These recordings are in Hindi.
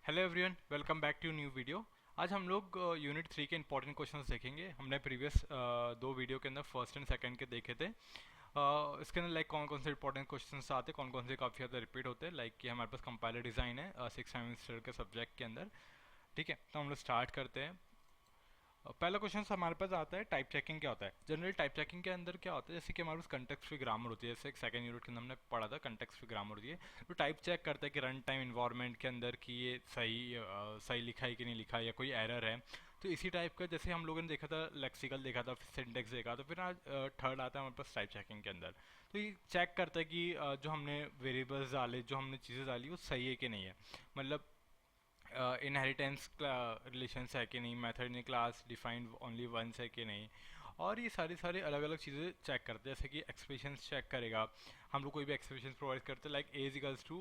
Hello everyone, welcome back to new video. आज हम लोग यूनिट 3 के इंपॉर्टेंट क्वेश्चंस देखेंगे। हमने प्रीवियस दो वीडियो के अंदर फर्स्ट एंड सेकंड के देखे थे। इसके अंदर लाइक कौन कौन से इंपॉर्टेंट क्वेश्चंस आते हैं, कौन कौन से काफ़ी ज़्यादा रिपीट होते हैं। लाइक कि हमारे पास कंपाइलर डिज़ाइन है 6 सेमेस्टर के सब्जेक्ट के अंदर। ठीक है, तो हम लोग स्टार्ट करते हैं। पहला क्वेश्चन हमारे पास आता है टाइप चेकिंग क्या होता है। जनरल टाइप चेकिंग के अंदर क्या होता है, जैसे कि हमारे पास कंटेक्स्ट फ्री ग्रामर होती है। जैसे एक सेकंड यूनिट के अंदर हमने पढ़ा था कंटेक्स्ट फ्री ग्रामर होती है। तो टाइप चेक करता है कि रन टाइम इन्वायरमेंट के अंदर कि ये सही लिखा है कि नहीं लिखा है, या कोई एरर है। तो इसी टाइप का जैसे हम लोगों ने देखा था, लेक्सिकल देखा था, फिर सिंटेक्स देखा, तो फिर आज थर्ड आता है हमारे पास टाइप चेकिंग के अंदर। तो ये चेक करता है कि जो हमने वेरिएबल्स डाले, जो हमने चीज़ें डाली, वो सही है कि नहीं है। मतलब इनहेरिटेंस रिलेशंस है कि नहीं, method in class defined only once है कि नहीं, और ये सारी अलग अलग चीज़ें चेक करते हैं। जैसे कि एक्सप्रेशंस चेक करेगा। हम लोग कोई भी एक्सप्रेशन प्रोवाइड करते हैं like A is equals to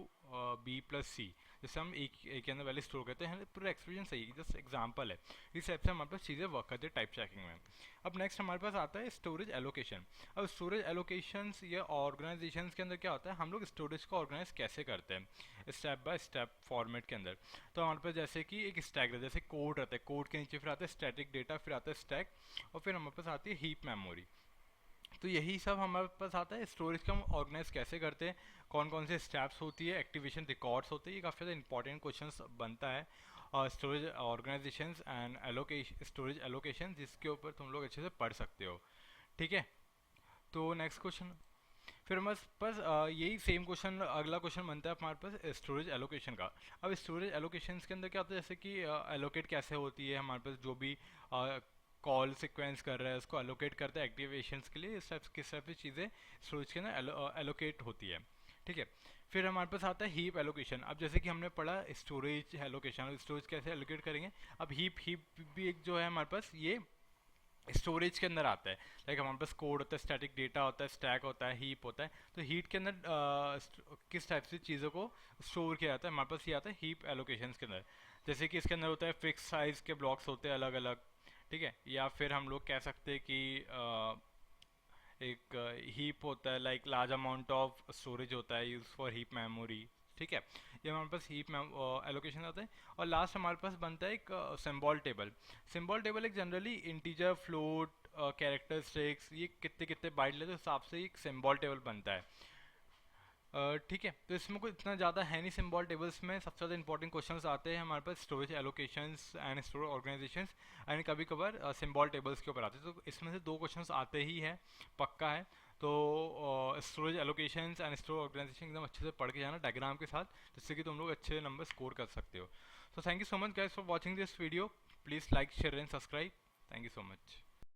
B plus C. जैसे हम ए के अंदर वैल्यू स्टोर करते हैं, पूरा एक्सप्रेशन सही है, जस्ट एग्जाम्पल है। इस टाइप से हमारे पास चीज़ें वर्क करती है टाइप चेकिंग में। अब नेक्स्ट हमारे पास आता है स्टोरेज एलोकेशन। अब स्टोरेज एलोकेशंस या ऑर्गेनाइजेशन के अंदर क्या होता है, हम लोग स्टोरेज को ऑर्गेनाइज कैसे करते हैं स्टेप बाय स्टेप फॉर्मेट के अंदर। तो हमारे पास जैसे कि एक स्टैक रहता है, जैसे कोड रहता है, कोड के नीचे फिर आता है स्टैटिक डेटा, फिर आता है स्टैक, और फिर हमारे पास आती है हीप मेमोरी। तो यही सब हमारे पास आता है। स्टोरेज का हम ऑर्गेनाइज कैसे करते हैं, कौन कौन से स्टेप्स होती है, एक्टिवेशन रिकॉर्ड्स होते हैं, ये काफ़ी ज़्यादा इंपॉर्टेंट क्वेश्चन बनता है। और storage organisation and allocation, storage allocation, जिसके ऊपर तुम लोग अच्छे से पढ़ सकते हो। ठीक है, तो नेक्स्ट क्वेश्चन फिर हमारे पास यही सेम क्वेश्चन, अगला क्वेश्चन बनता है हमारे पास स्टोरेज एलोकेशन का। अब स्टोरेज एलोकेशन के अंदर क्या होता है, जैसे कि एलोकेट कैसे होती है, हमारे पास जो भी कॉल सिक्वेंस कर रहा है उसको एलोकेट करता है एक्टिवेशंस के लिए। इस टाइप किस टाइप की चीज़ें स्टोरेज के अंदर एलोकेट होती है। ठीक है, फिर हमारे पास आता है हीप एलोकेशन। अब जैसे कि हमने पढ़ा स्टोरेज एलोकेशन, स्टोरेज कैसे एलोकेट करेंगे। अब हीप हीप भी एक जो है हमारे पास, ये स्टोरेज के अंदर आता है। लाइक हमारे पास कोड होता है, स्टैटिक डेटा होता है, स्टैक होता है, हीप होता है। तो हीप के अंदर किस टाइप से चीज़ों को स्टोर किया जाता है, हमारे पास ये आता है हीप एलोकेशंस के अंदर। जैसे कि इसके अंदर होता है फिक्स साइज के ब्लॉक्स होते हैं अलग अलग। ठीक है, या फिर हम लोग कह सकते हैं कि एक हीप होता है, like large amount of storage होता है यूज फॉर हीप मेमोरी। ठीक है, ये हमारे पास हीप एलोकेशन आता है। और लास्ट हमारे पास बनता है एक सिंबल टेबल। सिंबल टेबल एक जनरली इंटीजर, फ्लोट, कैरेक्टरिस्टिक्स, ये कितने कितने बाइट लेते हैं, उस हिसाब से एक सिंबल टेबल बनता है। ठीक है, तो इसमें कोई इतना ज़्यादा है नहीं। सिंबल टेबल्स में सबसे ज़्यादा इंपॉर्टेंट क्वेश्चंस आते हैं हमारे पास storage allocations and storage organisations, and कभी कभार सिंबल टेबल्स के ऊपर आते हैं। तो इसमें से दो क्वेश्चंस आते ही हैं, पक्का है। तो storage allocations and storage organisation एकदम अच्छे से पढ़ के जाना डायग्राम के साथ, जिससे कि तुम लोग अच्छे नंबर स्कोर कर सकते हो। So thank you so much guys for watching this video. Please like, share and subscribe. Thank you so much.